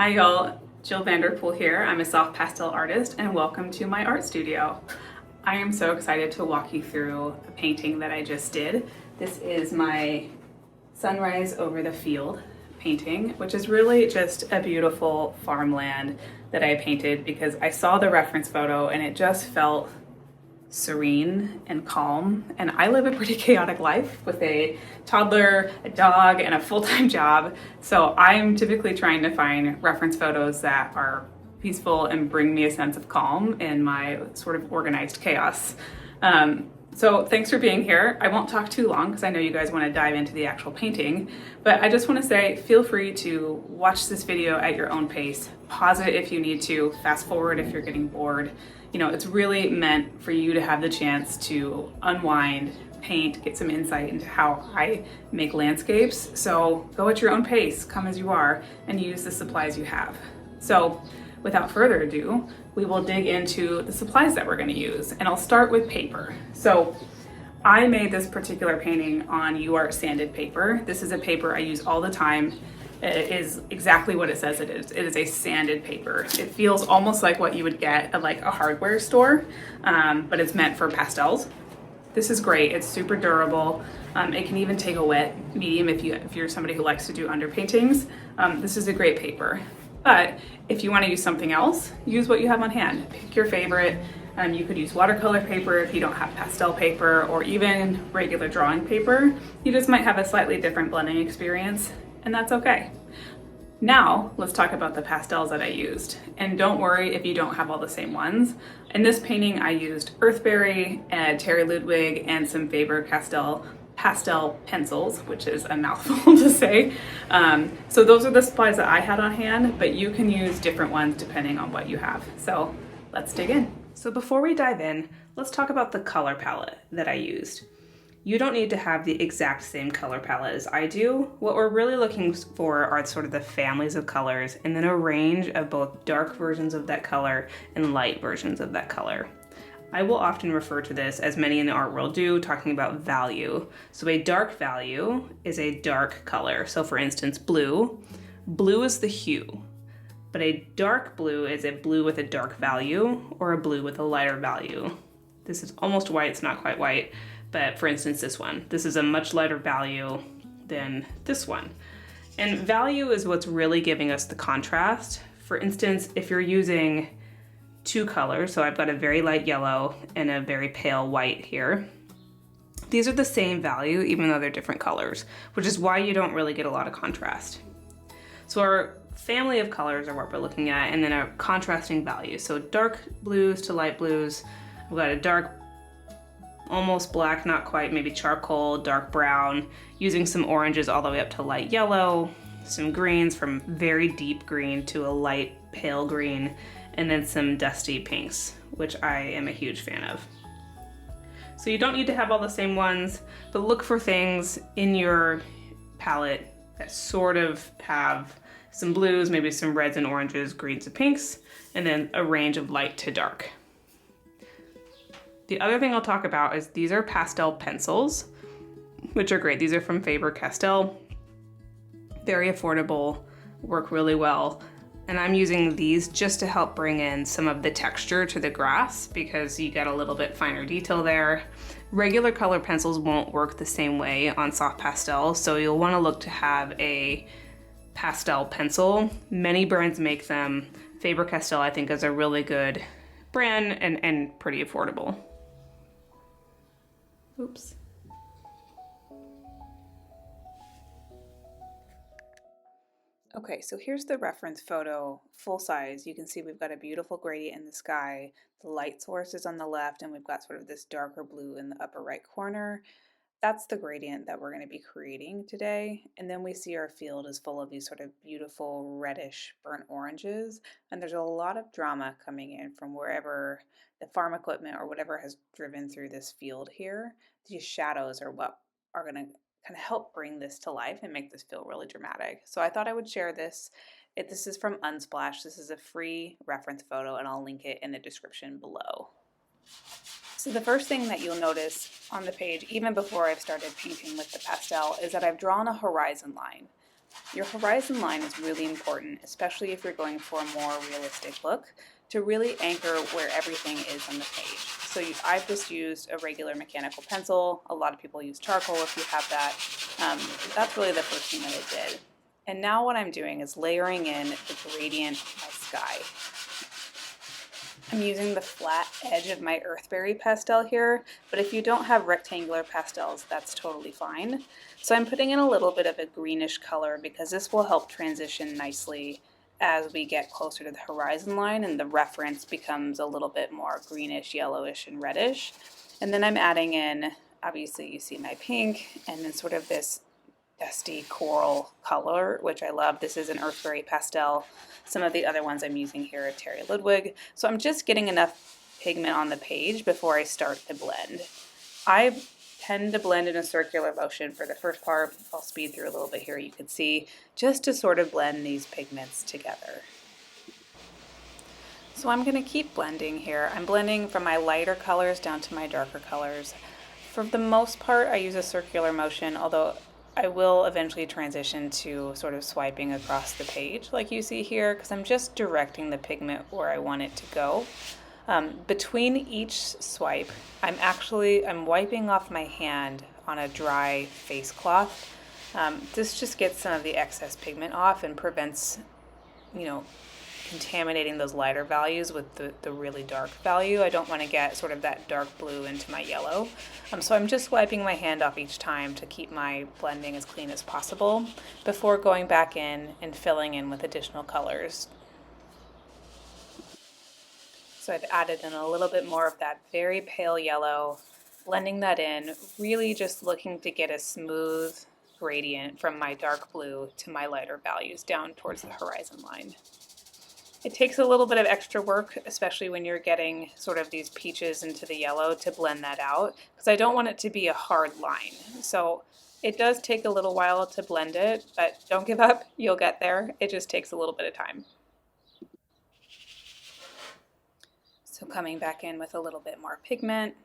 Hi y'all, Jill Vanderpool here. I'm a soft pastel artist and welcome to my art studio. I am so excited to walk you through a painting that I just did. This is my Sunrise Over the Field painting, which is really just a beautiful farmland that I painted because I saw the reference photo and it just felt serene and calm. And I live a pretty chaotic life with a toddler, a dog, and a full-time job. So I'm typically trying to find reference photos that are peaceful and bring me a sense of calm in my sort of organized chaos. So thanks for being here. I won't talk too long because I know you guys want to dive into the actual painting, but I just want to say feel free to watch this video at your own pace. Pause it if you need to, fast forward if you're getting bored. You know, it's really meant for you to have the chance to unwind, paint, get some insight into how I make landscapes. So go at your own pace, come as you are, and use the supplies you have. So without further ado, we will dig into the supplies that we're going to use, and I'll start with paper. So I made this particular painting on UART sanded paper. This is a paper I use all the time. It is exactly what it says it is. It is a sanded paper. It feels almost like what you would get at like a hardware store, but it's meant for pastels. This is great. It's super durable. It can even take a wet medium if you're somebody who likes to do underpaintings. This is a great paper. But if you want to use something else, use what you have on hand. Pick your favorite. You could use watercolor paper if you don't have pastel paper, or even regular drawing paper. You just might have a slightly different blending experience, and that's okay. Now, let's talk about the pastels that I used. And don't worry if you don't have all the same ones. In this painting, I used Earthberry, Terry Ludwig, and some Faber-Castell Pastel Pencils, which is a mouthful to say. So those are the supplies that I had on hand, but you can use different ones depending on what you have. So let's dig in. So before we dive in, let's talk about the color palette that I used. You don't need to have the exact same color palette as I do. What we're really looking for are sort of the families of colors and then a range of both dark versions of that color and light versions of that color. I will often refer to this, as many in the art world do, talking about value. So a dark value is a dark color. So for instance, blue. Blue is the hue, but a dark blue is a blue with a dark value or a blue with a lighter value. This is almost white, it's not quite white, but for instance, this one. This is a much lighter value than this one. And value is what's really giving us the contrast. For instance, if you're using two colors, so I've got a very light yellow and a very pale white here. These are the same value, even though they're different colors, which is why you don't really get a lot of contrast. So our family of colors are what we're looking at, and then our contrasting values. So dark blues to light blues. We've got a dark, almost black, not quite, maybe charcoal, dark brown, using some oranges all the way up to light yellow, some greens from very deep green to a light pale green, and then some dusty pinks, which I am a huge fan of. So you don't need to have all the same ones, but look for things in your palette that sort of have some blues, maybe some reds and oranges, greens and pinks, and then a range of light to dark. The other thing I'll talk about is these are pastel pencils, which are great. These are from Faber-Castell. Very affordable, work really well. And I'm using these just to help bring in some of the texture to the grass because you get a little bit finer detail there. Regular color pencils won't work the same way on soft pastel, so you'll want to look to have a pastel pencil. Many brands make them. Faber-Castell I think is a really good brand and pretty affordable. Oops. Okay, so here's the reference photo, full size. You can see we've got a beautiful gradient in the sky. The light source is on the left, and we've got sort of this darker blue in the upper right corner. That's the gradient that we're going to be creating today. And then we see our field is full of these sort of beautiful reddish burnt oranges. And there's a lot of drama coming in from wherever the farm equipment or whatever has driven through this field here. These shadows are what are going to kind of help bring this to life and make this feel really dramatic. So I thought I would share this. This is from Unsplash. This is a free reference photo, and I'll link it in the description below. So the first thing that you'll notice on the page, even before I've started painting with the pastel, is that I've drawn a horizon line. Your horizon line is really important, especially if you're going for a more realistic look, to really anchor where everything is on the page. So I've just used a regular mechanical pencil. A lot of people use charcoal if you have that. That's really the first thing that I did. And now what I'm doing is layering in the gradient of my sky. I'm using the flat edge of my earthberry pastel here, but if you don't have rectangular pastels, that's totally fine. So I'm putting in a little bit of a greenish color because this will help transition nicely as we get closer to the horizon line and the reference becomes a little bit more greenish, yellowish, and reddish. And then I'm adding in, obviously you see my pink, and then sort of this dusty coral color, which I love. This is an earthberry pastel. Some of the other ones I'm using here are Terry Ludwig. So I'm just getting enough pigment on the page before I start to blend. I tend to blend in a circular motion for the first part. I'll speed through a little bit here, you can see, just to sort of blend these pigments together. So I'm going to keep blending here. I'm blending from my lighter colors down to my darker colors. For the most part, I use a circular motion, although I will eventually transition to sort of swiping across the page like you see here, because I'm just directing the pigment where I want it to go. Between each swipe, I'm wiping off my hand on a dry face cloth. This just gets some of the excess pigment off and prevents, contaminating those lighter values with the really dark value. I don't want to get sort of that dark blue into my yellow. So I'm just wiping my hand off each time to keep my blending as clean as possible before going back in and filling in with additional colors. So I've added in a little bit more of that very pale yellow, blending that in, really just looking to get a smooth gradient from my dark blue to my lighter values down towards the horizon line. It takes a little bit of extra work, especially when you're getting sort of these peaches into the yellow, to blend that out, because I don't want it to be a hard line. So it does take a little while to blend it, but don't give up, you'll get there. It just takes a little bit of time. So coming back in with a little bit more pigment,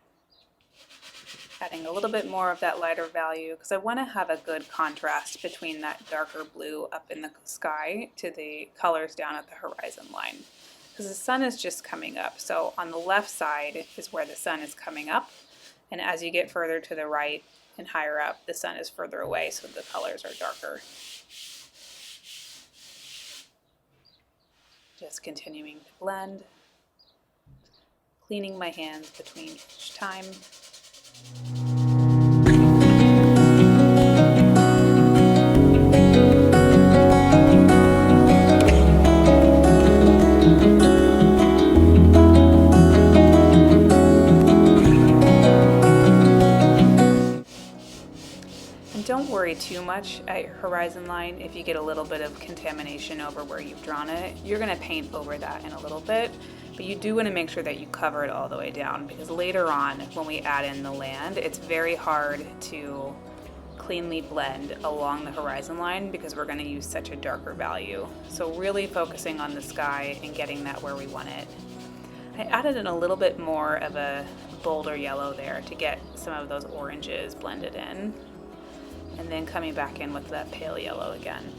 adding a little bit more of that lighter value, because I want to have a good contrast between that darker blue up in the sky to the colors down at the horizon line, because the sun is just coming up. So on the left side is where the sun is coming up, and as you get further to the right and higher up, the sun is further away, so the colors are darker. Just continuing to blend, cleaning my hands between each time. And don't worry too much at your horizon line if you get a little bit of contamination over where you've drawn it. You're going to paint over that in a little bit, but you do want to make sure that you cover it all the way down, because later on when we add in the land, it's very hard to cleanly blend along the horizon line because we're going to use such a darker value. So really focusing on the sky and getting that where we want it. I added in a little bit more of a bolder yellow there to get some of those oranges blended in, and then coming back in with that pale yellow again.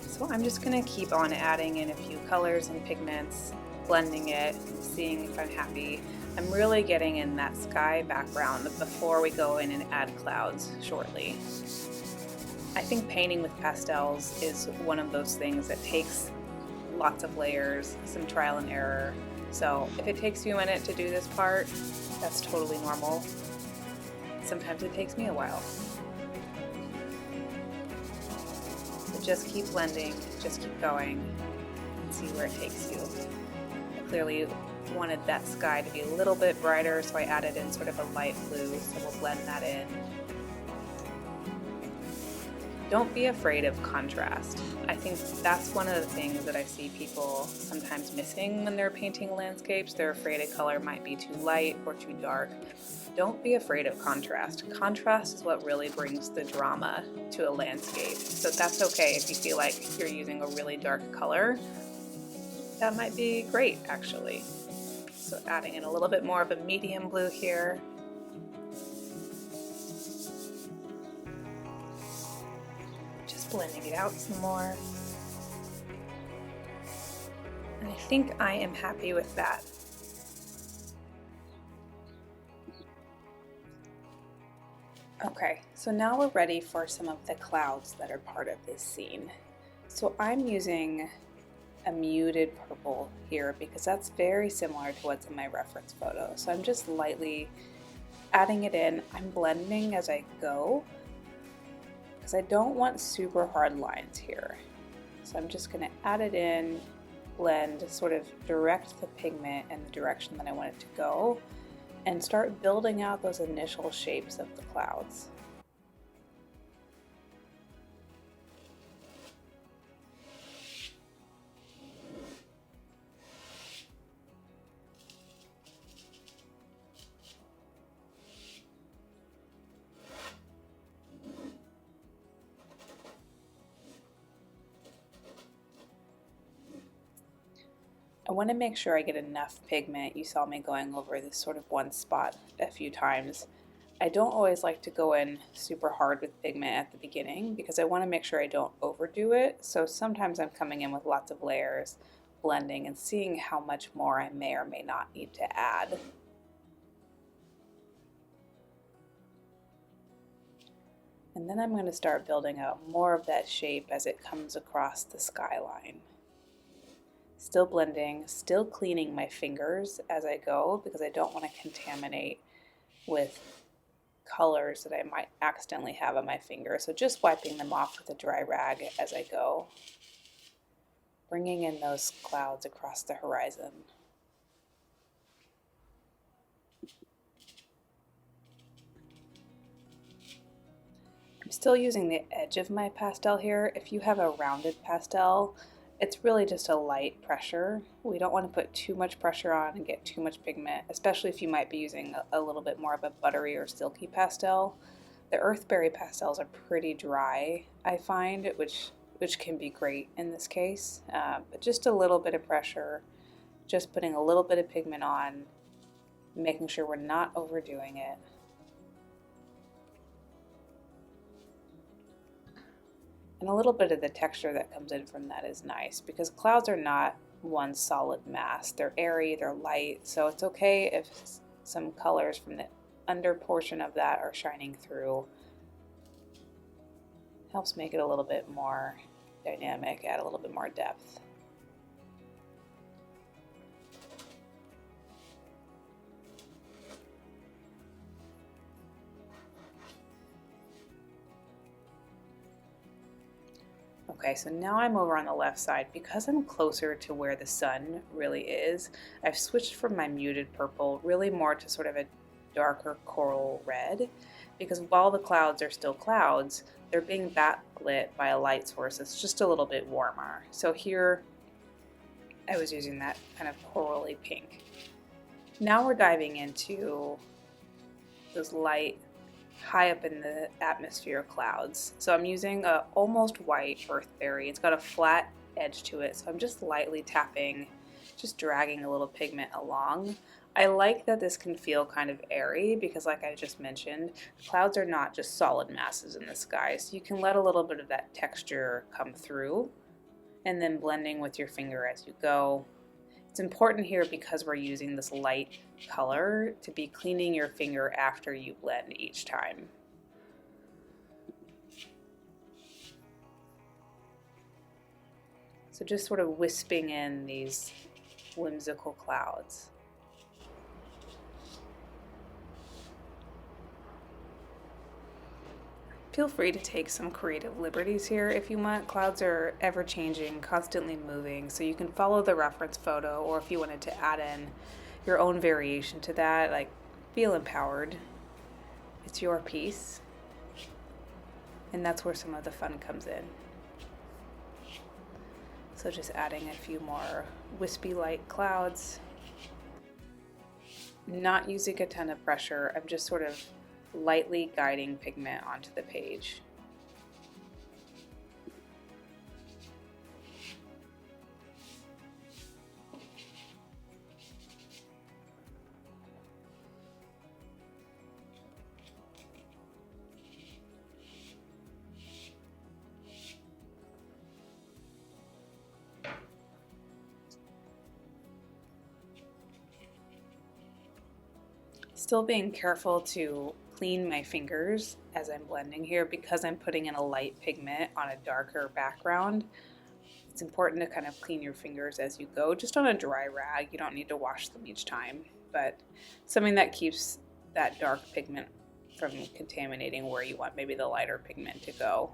So I'm just going to keep on adding in a few colors and pigments, blending it, seeing if I'm happy. I'm really getting in that sky background before we go in and add clouds shortly. I think painting with pastels is one of those things that takes lots of layers, some trial and error. So if it takes you a minute to do this part, that's totally normal. Sometimes it takes me a while. So just keep blending, just keep going, and see where it takes you. I clearly wanted that sky to be a little bit brighter, so I added in sort of a light blue, so we'll blend that in. Don't be afraid of contrast. I think that's one of the things that I see people sometimes missing when they're painting landscapes. They're afraid a color might be too light or too dark. Don't be afraid of contrast. Contrast is what really brings the drama to a landscape. So that's okay if you feel like you're using a really dark color. That might be great, actually. So adding in a little bit more of a medium blue here. Blending it out some more. And I think I am happy with that. Okay, so now we're ready for some of the clouds that are part of this scene. So I'm using a muted purple here because that's very similar to what's in my reference photo. So I'm just lightly adding it in. I'm blending as I go because I don't want super hard lines here. So I'm just going to add it in, blend, sort of direct the pigment in the direction that I want it to go, and start building out those initial shapes of the clouds. I want to make sure I get enough pigment. You saw me going over this sort of one spot a few times. I don't always like to go in super hard with pigment at the beginning because I want to make sure I don't overdo it. So sometimes I'm coming in with lots of layers, blending, and seeing how much more I may or may not need to add. And then I'm going to start building out more of that shape as it comes across the skyline. Still blending, still cleaning my fingers as I go because I don't want to contaminate with colors that I might accidentally have on my fingers. So just wiping them off with a dry rag as I go. Bringing in those clouds across the horizon. I'm still using the edge of my pastel here. If you have a rounded pastel, it's really just a light pressure. We don't want to put too much pressure on and get too much pigment, especially if you might be using a little bit more of a buttery or silky pastel. The earthberry pastels are pretty dry, I find, which can be great in this case. But just a little bit of pressure, just putting a little bit of pigment on, making sure we're not overdoing it. And a little bit of the texture that comes in from that is nice because clouds are not one solid mass. They're airy, they're light, so it's okay if some colors from the under portion of that are shining through. Helps make it a little bit more dynamic, add a little bit more depth. Okay, so now I'm over on the left side. Because I'm closer to where the sun really is, I've switched from my muted purple really more to sort of a darker coral red, because while the clouds are still clouds, they're being backlit by a light source that's just a little bit warmer. So here I was using that kind of corally pink. Now we're diving into those light, high up in the atmosphere clouds. So I'm using a almost white earthberry. It's got a flat edge to it, so I'm just lightly tapping, just dragging a little pigment along. I like that this can feel kind of airy because, like I just mentioned, clouds are not just solid masses in the sky, so you can let a little bit of that texture come through and then blending with your finger as you go. It's important here because we're using this light color to be cleaning your finger after you blend each time. So just sort of wisping in these whimsical clouds. Feel free to take some creative liberties here if you want. Clouds are ever changing, constantly moving, so you can follow the reference photo, or if you wanted to add in your own variation to that, like, feel empowered. It's your piece, and that's where some of the fun comes in. So just adding a few more wispy light clouds. Not using a ton of pressure, I'm just sort of lightly guiding pigment onto the page. Still being careful to clean my fingers as I'm blending here because I'm putting in a light pigment on a darker background. It's important to kind of clean your fingers as you go, just on a dry rag. You don't need to wash them each time, but something that keeps that dark pigment from contaminating where you want maybe the lighter pigment to go.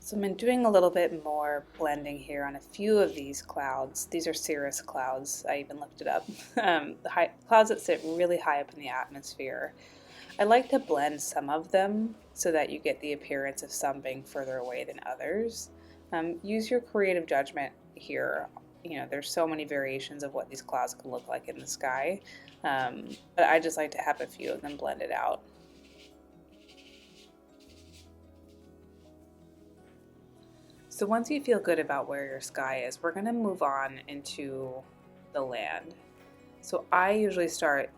So I'm doing a little bit more blending here on a few of these clouds. These are cirrus clouds. I even looked it up. The clouds that sit really high up in the atmosphere. I like to blend some of them so that you get the appearance of some being further away than others. Use your creative judgment here. You know, there's so many variations of what these clouds can look like in the sky, but I just like to have a few of them blended out. So once you feel good about where your sky is, we're going to move on into the land. So I usually start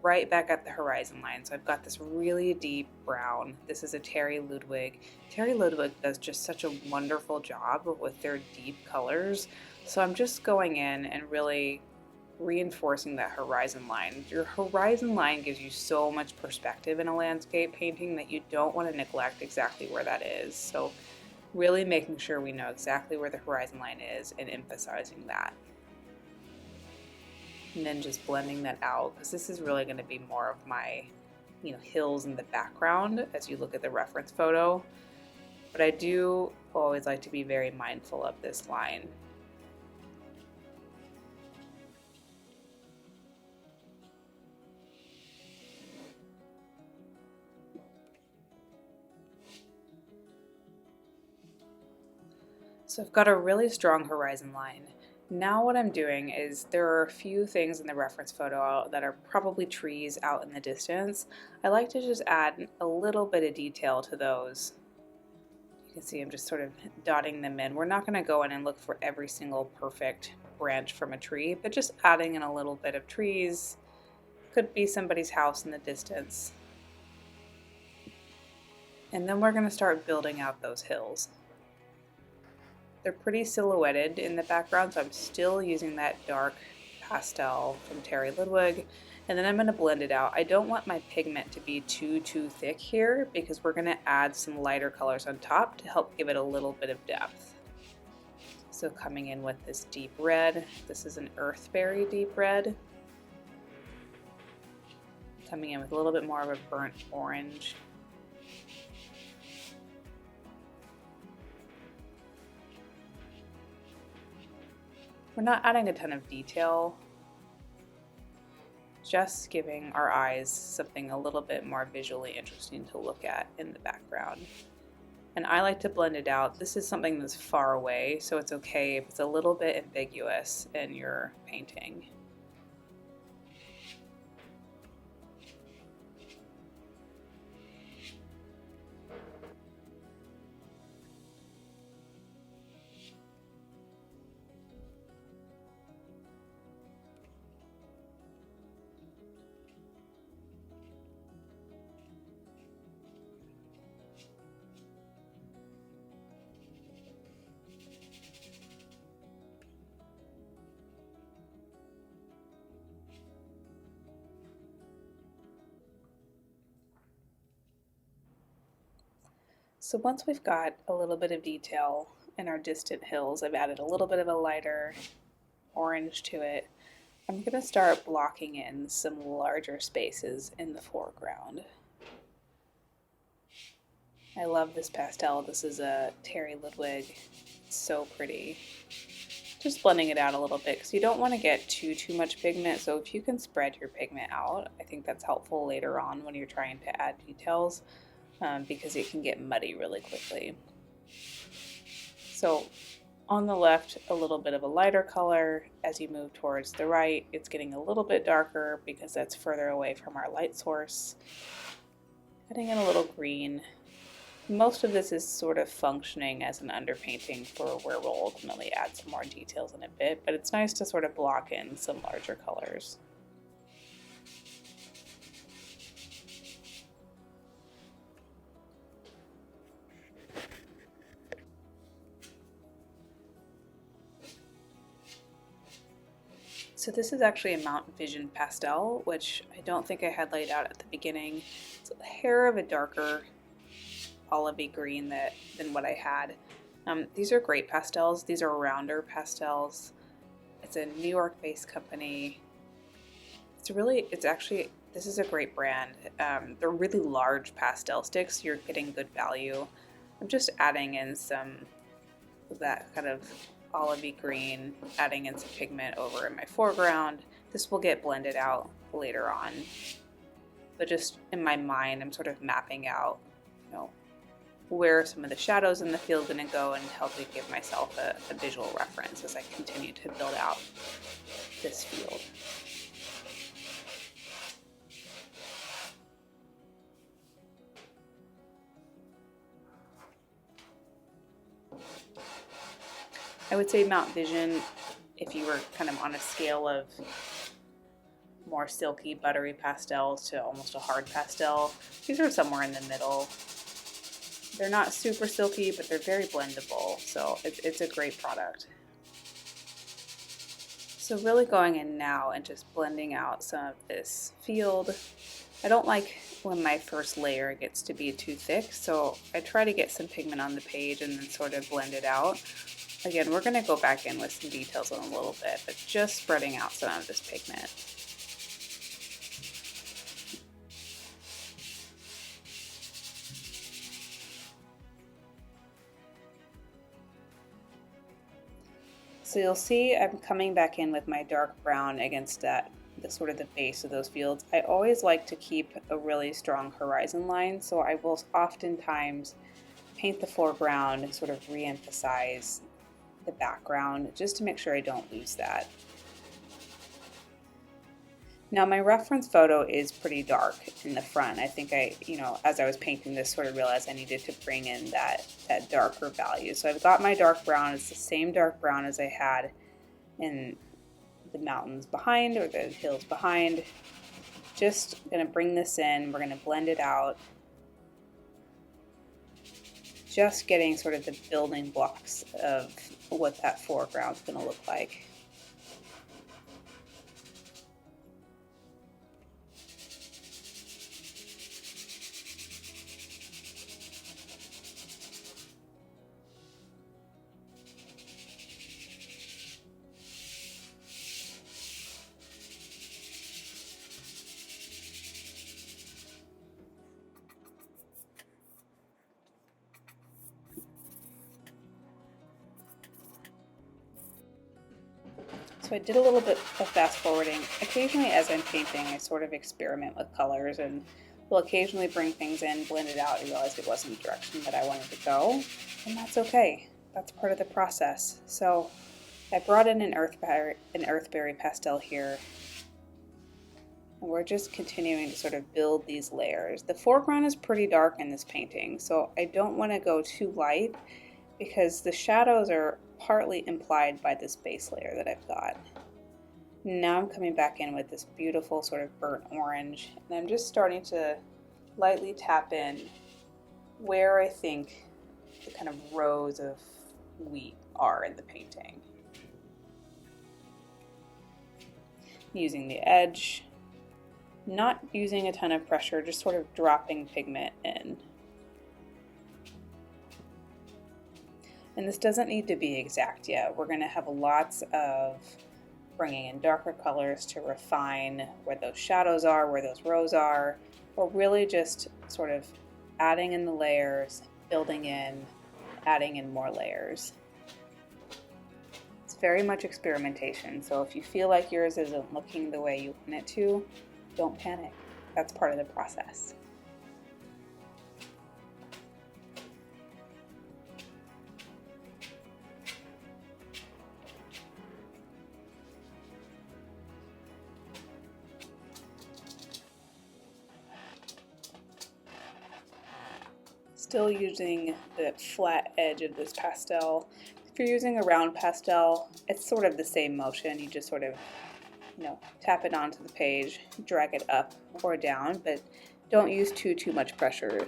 right back at the horizon line. So I've got this really deep brown. This is a Terry Ludwig. Terry Ludwig does just such a wonderful job with their deep colors. So I'm just going in and really reinforcing that horizon line. Your horizon line gives you so much perspective in a landscape painting that you don't want to neglect exactly where that is. So really making sure we know exactly where the horizon line is and emphasizing that. And then just blending that out, because this is really going to be more of my, hills in the background as you look at the reference photo. But I do always like to be very mindful of this line. So I've got a really strong horizon line. Now what I'm doing is there are a few things in the reference photo that are probably trees out in the distance. I like to just add a little bit of detail to those. You can see I'm just sort of dotting them in. We're not going to go in and look for every single perfect branch from a tree, but just adding in a little bit of trees. Could be somebody's house in the distance. And then we're going to start building out those hills. They're pretty silhouetted in the background, so I'm still using that dark pastel from Terry Ludwig, and then I'm going to blend it out. I don't want my pigment to be too thick here because we're going to add some lighter colors on top to help give it a little bit of depth. So coming in with this deep red, this is an earthberry deep red. Coming in with a little bit more of a burnt orange. We're not adding a ton of detail, just giving our eyes something a little bit more visually interesting to look at in the background. And I like to blend it out. This is something that's far away, so it's okay if it's a little bit ambiguous in your painting. So once we've got a little bit of detail in our distant hills, I've added a little bit of a lighter orange to it. I'm going to start blocking in some larger spaces in the foreground. I love this pastel. This is a Terry Ludwig. It's so pretty. Just blending it out a little bit because you don't want to get too much pigment. So if you can spread your pigment out, I think that's helpful later on when you're trying to add details. Because it can get muddy really quickly. So On the left, a little bit of a lighter color. As you move towards the right, it's getting a little bit darker because that's further away from our light source. Adding in a little green. Most of this is sort of functioning as an underpainting for where we'll ultimately add some more details in a bit, but it's nice to sort of block in some larger colors. So this is actually a Mount Vision pastel, which I don't think I had laid out at the beginning. It's a hair of a darker olivey green than what I had. These are great pastels. These are rounder pastels. It's a New York-based company. This is a great brand. They're really large pastel sticks. You're getting good value. I'm just adding in some of that kind of olivey green, adding in some pigment over in my foreground. This will get blended out later on. But just in my mind, I'm sort of mapping out, where some of the shadows in the field are going to go and helping give myself a visual reference as I continue to build out this field. I would say Mount Vision, if you were kind of on a scale of more silky, buttery pastels to almost a hard pastel, these are somewhere in the middle. They're not super silky, but they're very blendable, so it's a great product. So really going in now and just blending out some of this field. I don't like when my first layer gets to be too thick, so I try to get some pigment on the page and then sort of blend it out. Again, we're going to go back in with some details in a little bit, but just spreading out some of this pigment. So you'll see I'm coming back in with my dark brown against the sort of the base of those fields. I always like to keep a really strong horizon line, so I will oftentimes paint the foreground and sort of re-emphasize the background just to make sure I don't lose that. Now my reference photo is pretty dark in the front. I think as I was painting this, sort of realized I needed to bring in that darker value. So I've got my dark brown. It's the same dark brown as I had in the mountains behind or the hills behind. Just gonna bring this in. We're gonna blend it out. Just getting sort of the building blocks of what that foreground's gonna look like. So I did a little bit of fast forwarding. Occasionally as I'm painting, I sort of experiment with colors and will occasionally bring things in, blend it out, and realize it wasn't the direction that I wanted to go. And that's okay. That's part of the process. So I brought in an earthberry pastel here. And we're just continuing to sort of build these layers. The foreground is pretty dark in this painting, so I don't want to go too light because the shadows are partly implied by this base layer that I've got. Now I'm coming back in with this beautiful sort of burnt orange, and I'm just starting to lightly tap in where I think the kind of rows of wheat are in the painting. Using the edge, not using a ton of pressure, just sort of dropping pigment in. And this doesn't need to be exact yet. We're going to have lots of bringing in darker colors to refine where those shadows are, where those rows are, or really just sort of adding in the layers, building in, adding in more layers. It's very much experimentation, so if you feel like yours isn't looking the way you want it to, don't panic. That's part of the process. Still using the flat edge of this pastel. If you're using a round pastel, it's sort of the same motion. You just sort of, tap it onto the page, drag it up or down, but don't use too much pressure.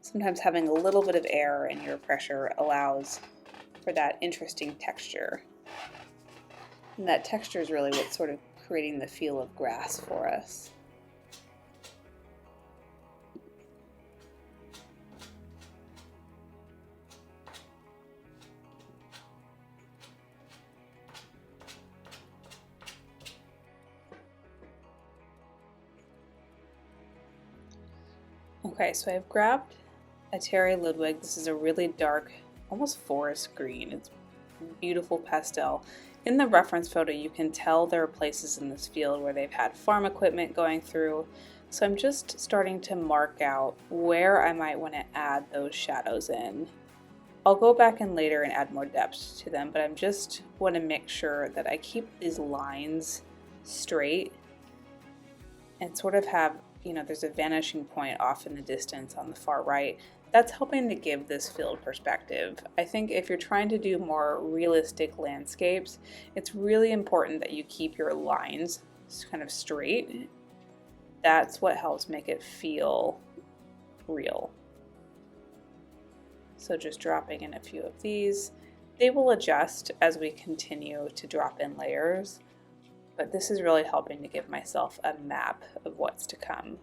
Sometimes having a little bit of air in your pressure allows for that interesting texture. And that texture is really what's sort of creating the feel of grass for us. Okay, so I've grabbed a Terry Ludwig. This is a really dark, almost forest green. It's beautiful pastel. In the reference photo, you can tell there are places in this field where they've had farm equipment going through. So I'm just starting to mark out where I might want to add those shadows in. I'll go back in later and add more depth to them, but I just want to make sure that I keep these lines straight and sort of have, there's a vanishing point off in the distance on the far right. That's helping to give this field perspective. I think if you're trying to do more realistic landscapes, it's really important that you keep your lines kind of straight. That's what helps make it feel real. So just dropping in a few of these. They will adjust as we continue to drop in layers, but this is really helping to give myself a map of what's to come.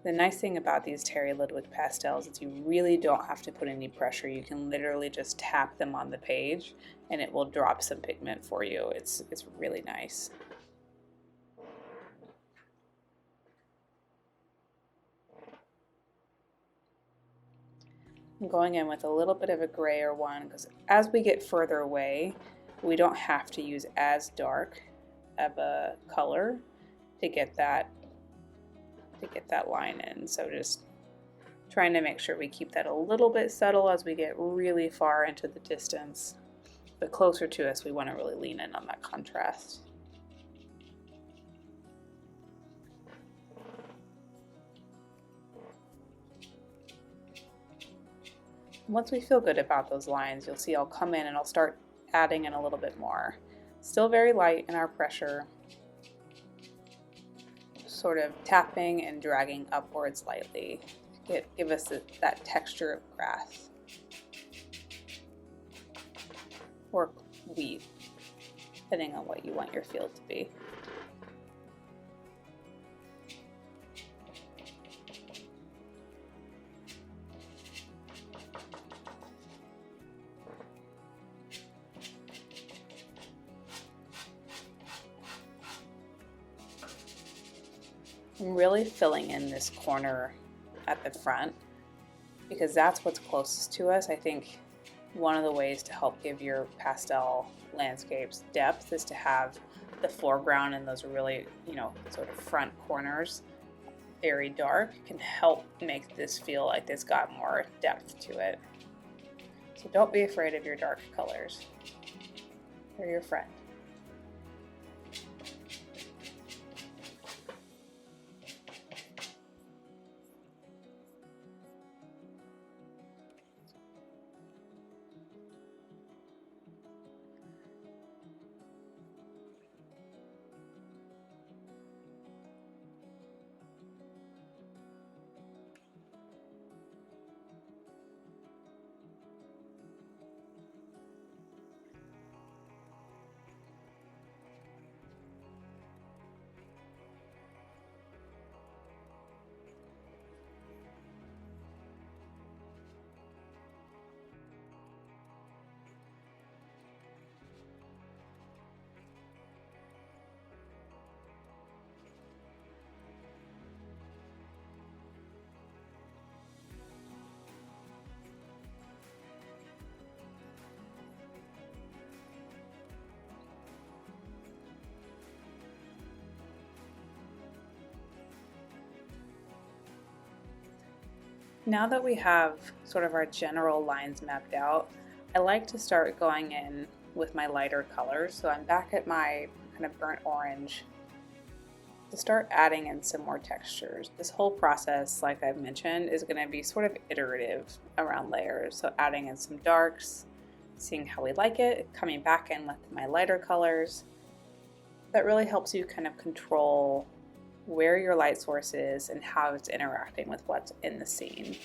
The nice thing about these Terry Ludwig pastels is you really don't have to put any pressure. You can literally just tap them on the page and it will drop some pigment for you. It's really nice. I'm going in with a little bit of a grayer one because as we get further away, we don't have to use as dark of a color to get that line in. So just trying to make sure we keep that a little bit subtle as we get really far into the distance, but closer to us we want to really lean in on that contrast. Once we feel good about those lines, you'll see I'll come in and I'll start adding in a little bit more. Still very light in our pressure, sort of tapping and dragging upwards lightly. Give us that texture of grass or wheat, depending on what you want your field to be. I'm really filling in this corner at the front because that's what's closest to us. I think one of the ways to help give your pastel landscapes depth is to have the foreground and those really, sort of front corners very dark. Can help make this feel like it's got more depth to it. So don't be afraid of your dark colors. They're your friend. Now that we have sort of our general lines mapped out, I like to start going in with my lighter colors. So I'm back at my kind of burnt orange to start adding in some more textures. This whole process, like I've mentioned, is going to be sort of iterative around layers. So adding in some darks, seeing how we like it, coming back in with my lighter colors. That really helps you kind of control where your light source is and how it's interacting with what's in the scene.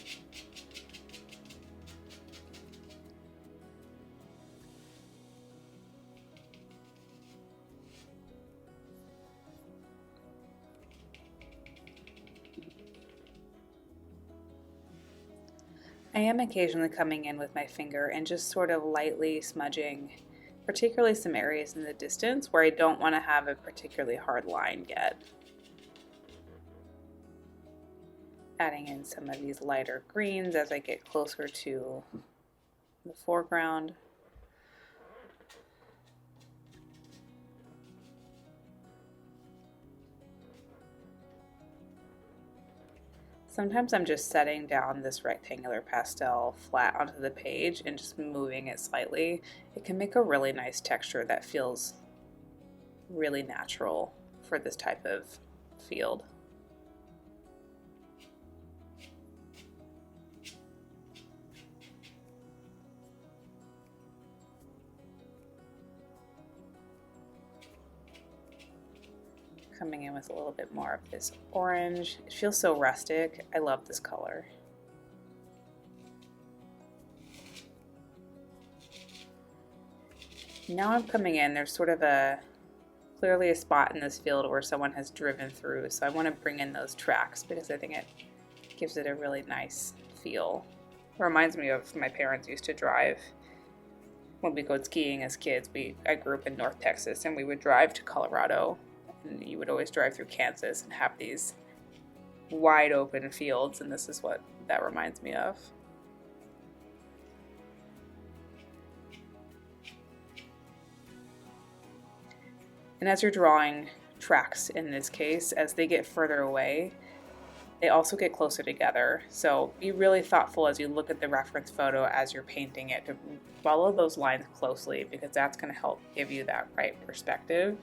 I am occasionally coming in with my finger and just sort of lightly smudging, particularly some areas in the distance where I don't want to have a particularly hard line yet. Adding in some of these lighter greens as I get closer to the foreground. Sometimes I'm just setting down this rectangular pastel flat onto the page and just moving it slightly. It can make a really nice texture that feels really natural for this type of field. Coming in with a little bit more of this orange. It feels so rustic. I love this color. Now I'm coming in, there's sort of clearly a spot in this field where someone has driven through, so I want to bring in those tracks because I think it gives it a really nice feel. It reminds me of my parents used to drive when we go skiing as kids. I grew up in North Texas and we would drive to Colorado. And you would always drive through Kansas and have these wide open fields, and this is what that reminds me of. And as you're drawing tracks in this case, as they get further away, they also get closer together. So be really thoughtful as you look at the reference photo as you're painting it to follow those lines closely, because that's going to help give you that right perspective.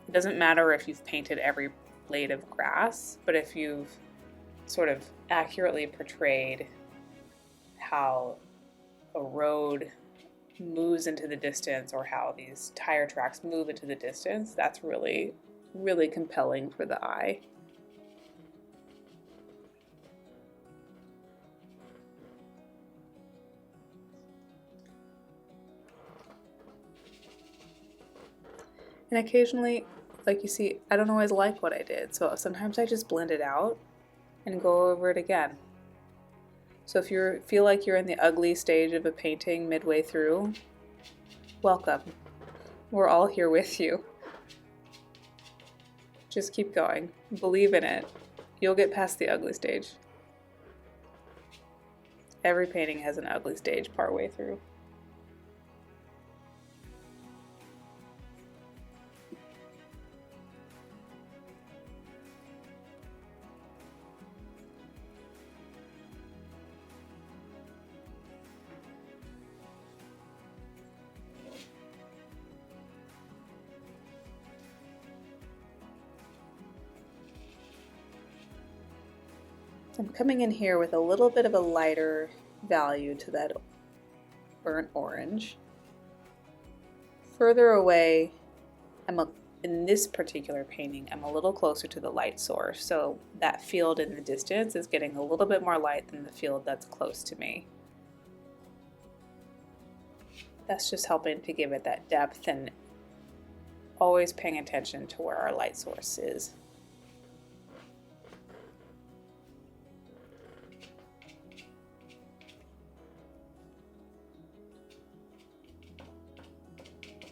It doesn't matter if you've painted every blade of grass, but if you've sort of accurately portrayed how a road moves into the distance or how these tire tracks move into the distance, that's really, really compelling for the eye. And occasionally, like you see, I don't always like what I did, so sometimes I just blend it out and go over it again. So if you feel like you're in the ugly stage of a painting midway through, welcome. We're all here with you. Just keep going. Believe in it. You'll get past the ugly stage. Every painting has an ugly stage partway through. I'm coming in here with a little bit of a lighter value to that burnt orange. Further away, in this particular painting, I'm a little closer to the light source, so that field in the distance is getting a little bit more light than the field that's close to me. That's just helping to give it that depth and always paying attention to where our light source is.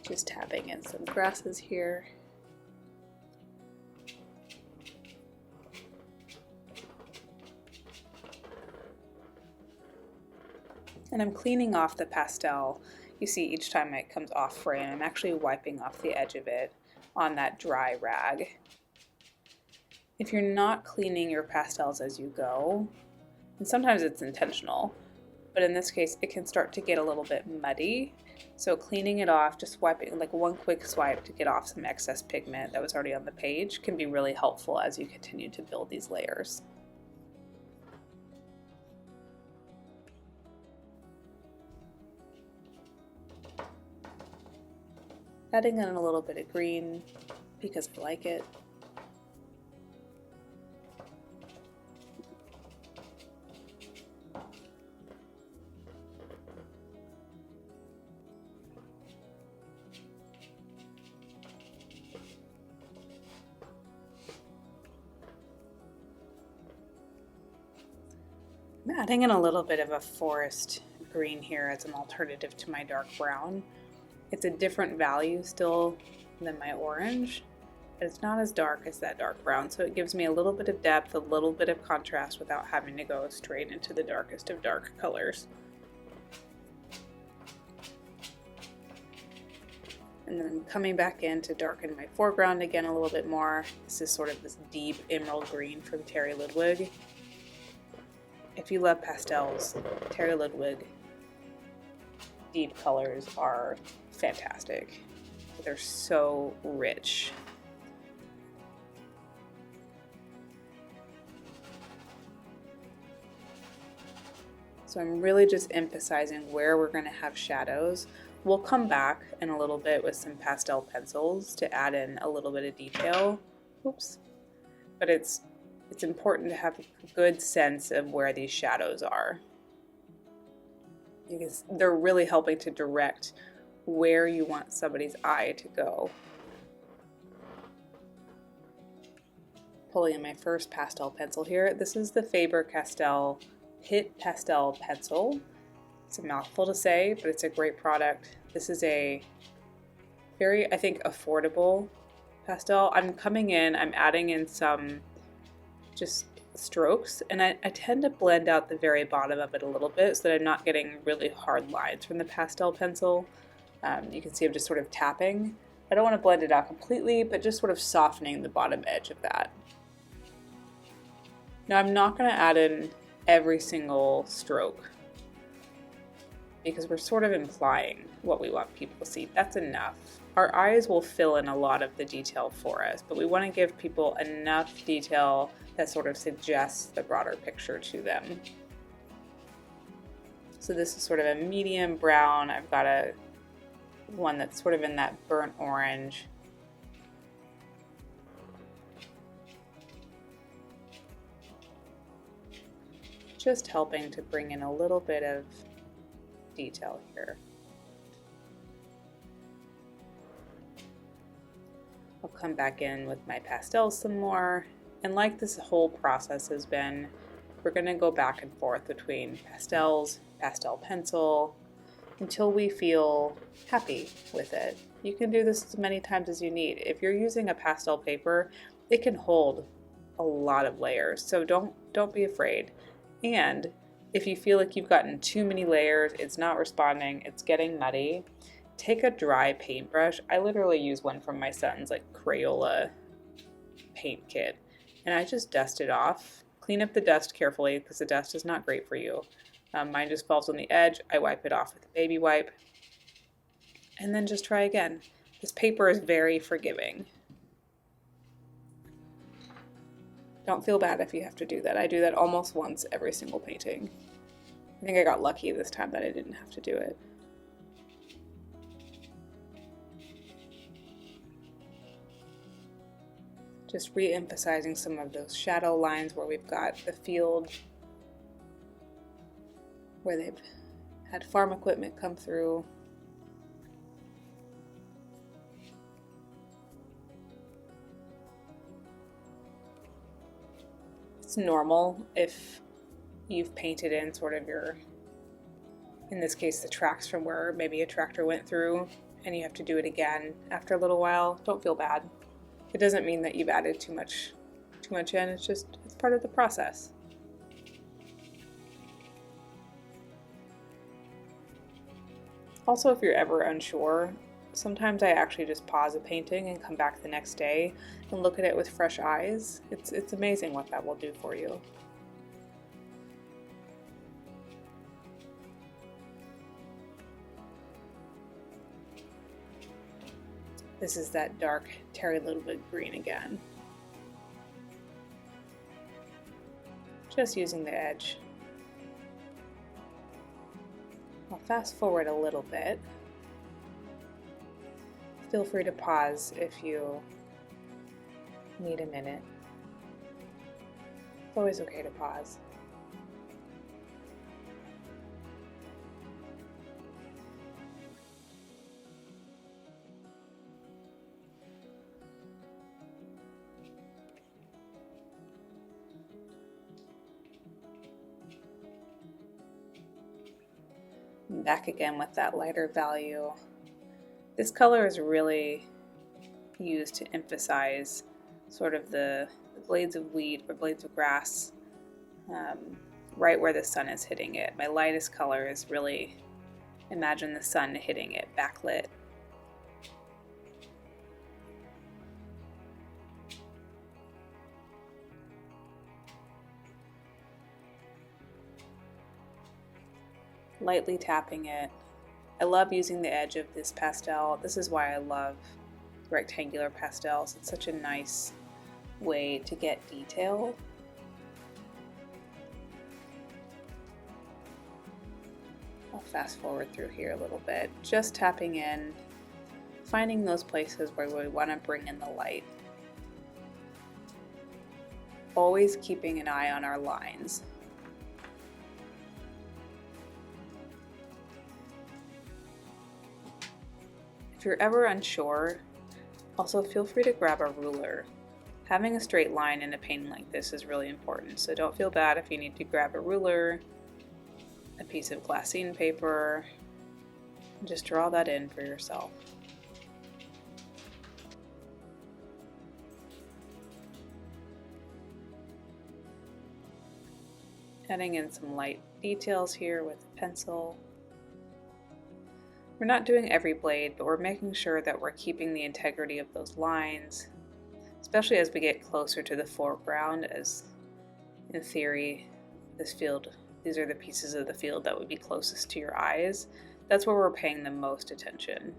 Just tapping in some grasses here. And I'm cleaning off the pastel. You see each time it comes off frame, I'm actually wiping off the edge of it on that dry rag. If you're not cleaning your pastels as you go, and sometimes it's intentional, but in this case it can start to get a little bit muddy. So cleaning it off, just wiping, like one quick swipe to get off some excess pigment that was already on the page, can be really helpful as you continue to build these layers. Adding in a little bit of green because I like it. I'm adding in a little bit of a forest green here as an alternative to my dark brown. It's a different value still than my orange, but it's not as dark as that dark brown, so it gives me a little bit of depth, a little bit of contrast without having to go straight into the darkest of dark colors. And then coming back in to darken my foreground again a little bit more. This is sort of this deep emerald green from Terry Ludwig. If you love pastels, Terry Ludwig deep colors are fantastic. They're so rich. So I'm really just emphasizing where we're going to have shadows. We'll come back in a little bit with some pastel pencils to add in a little bit of detail. Oops. But it's important to have a good sense of where these shadows are, because they're really helping to direct where you want somebody's eye to go. Pulling in my first pastel pencil here. This is the Faber-Castell Hit Pastel Pencil. It's a mouthful to say, but it's a great product. This is a very, I think, affordable pastel. I'm coming in, I'm adding in some just strokes, and I tend to blend out the very bottom of it a little bit so that I'm not getting really hard lines from the pastel pencil. You can see I'm just sort of tapping. I don't want to blend it out completely, but just sort of softening the bottom edge of that. Now I'm not going to add in every single stroke because we're sort of implying what we want people to see. That's enough. Our eyes will fill in a lot of the detail for us, but we want to give people enough detail that sort of suggests the broader picture to them. So this is sort of a medium brown. I've got one that's sort of in that burnt orange. Just helping to bring in a little bit of detail here. I'll come back in with my pastels some more. And like this whole process has been, we're going to go back and forth between pastels, pastel pencil, until we feel happy with it. You can do this as many times as you need. If you're using a pastel paper, it can hold a lot of layers, so don't be afraid. And if you feel like you've gotten too many layers, it's not responding, it's getting muddy, take a dry paintbrush. I literally use one from my son's like Crayola paint kit, and I just dust it off. Clean up the dust carefully because the dust is not great for you. Mine just falls on the edge. I wipe it off with a baby wipe, and then just try again. This paper is very forgiving. Don't feel bad if you have to do that. I do that almost once every single painting. I think I got lucky this time that I didn't have to do it. Just re-emphasizing some of those shadow lines where we've got the field, where they've had farm equipment come through. It's normal if you've painted in sort of your, in this case, the tracks from where maybe a tractor went through, and you have to do it again after a little while. Don't feel bad. It doesn't mean that you've added too much in. It's part of the process. Also, if you're ever unsure, sometimes I actually just pause a painting and come back the next day and look at it with fresh eyes. It's amazing what that will do for you. This is that dark terry little bit green again. Just using the edge. I'll fast forward a little bit. Feel free to pause if you need a minute. It's always okay to pause. Back again with that lighter value. This color is really used to emphasize sort of the blades of wheat or blades of grass right where the sun is hitting it. My lightest color is really, imagine the sun hitting it, backlit. Lightly tapping it. I love using the edge of this pastel. This is why I love rectangular pastels. It's such a nice way to get detail. I'll fast forward through here a little bit, just tapping in, finding those places where we want to bring in the light. Always keeping an eye on our lines. If you're ever unsure, also feel free to grab a ruler. Having a straight line in a painting like this is really important, so don't feel bad if you need to grab a ruler, a piece of glassine paper, and just draw that in for yourself. Adding in some light details here with a pencil. We're not doing every blade, but we're making sure that we're keeping the integrity of those lines, especially as we get closer to the foreground, as in theory, these are the pieces of the field that would be closest to your eyes. That's where we're paying the most attention.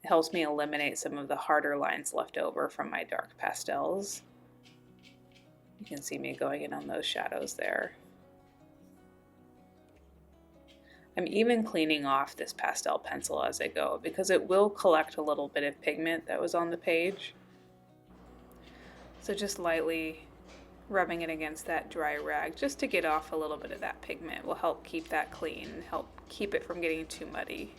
It helps me eliminate some of the harder lines left over from my dark pastels. You can see me going in on those shadows there. I'm even cleaning off this pastel pencil as I go because it will collect a little bit of pigment that was on the page. So just lightly rubbing it against that dry rag just to get off a little bit of that pigment will help keep that clean and help keep it from getting too muddy.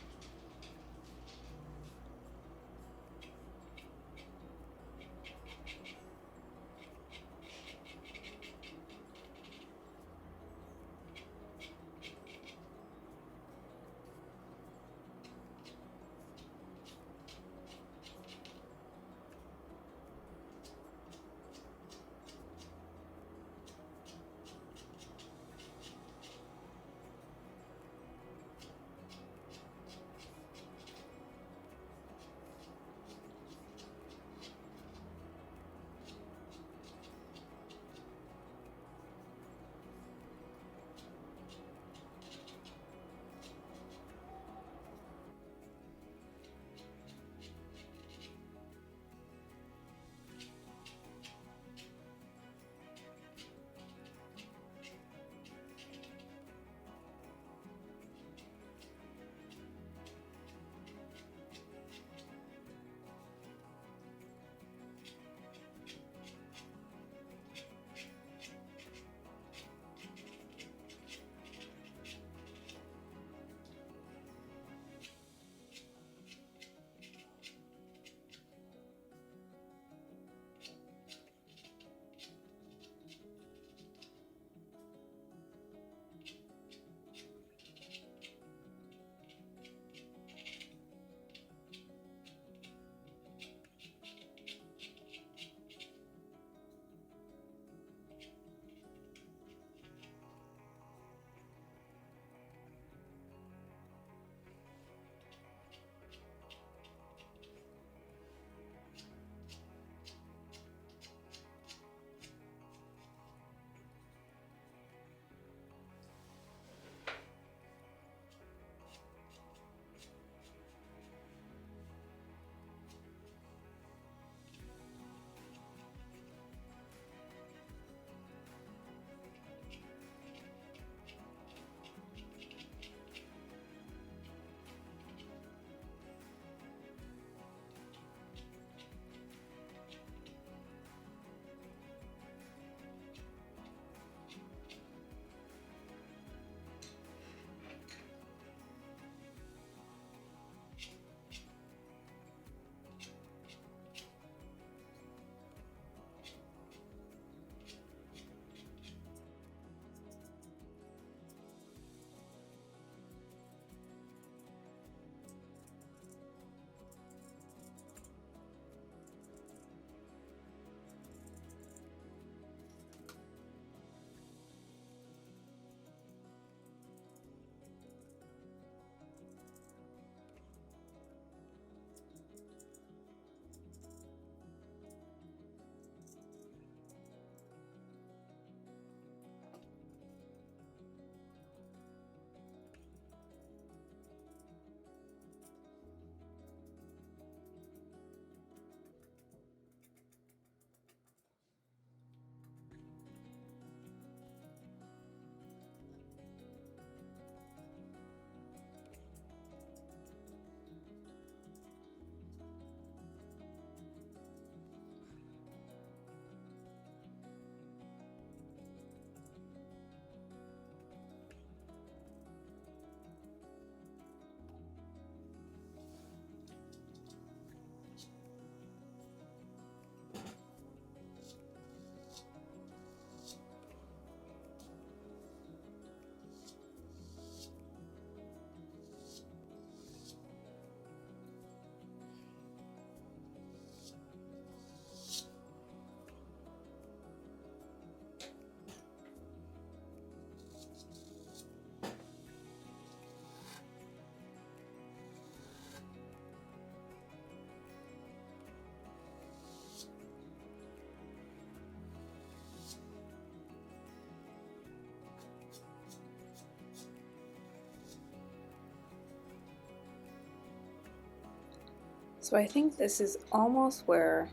So I think this is almost where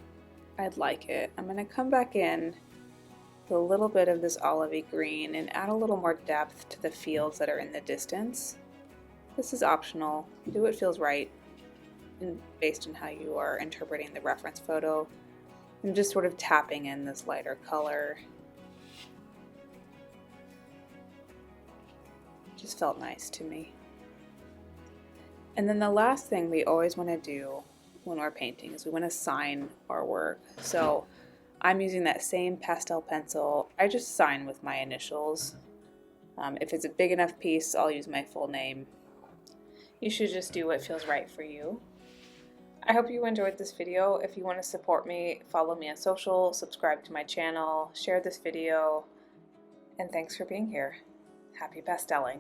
I'd like it. I'm going to come back in with a little bit of this olivey green and add a little more depth to the fields that are in the distance. This is optional. Do what feels right and based on how you are interpreting the reference photo. I'm just sort of tapping in this lighter color. Just felt nice to me. And then the last thing we always want to do when we're painting is we want to sign our work. So I'm using that same pastel pencil. I just sign with my initials. If it's a big enough piece, I'll use my full name. You should just do what feels right for you. I hope you enjoyed this video. If you want to support me, follow me on social, subscribe to my channel, share this video, and thanks for being here. Happy pasteling.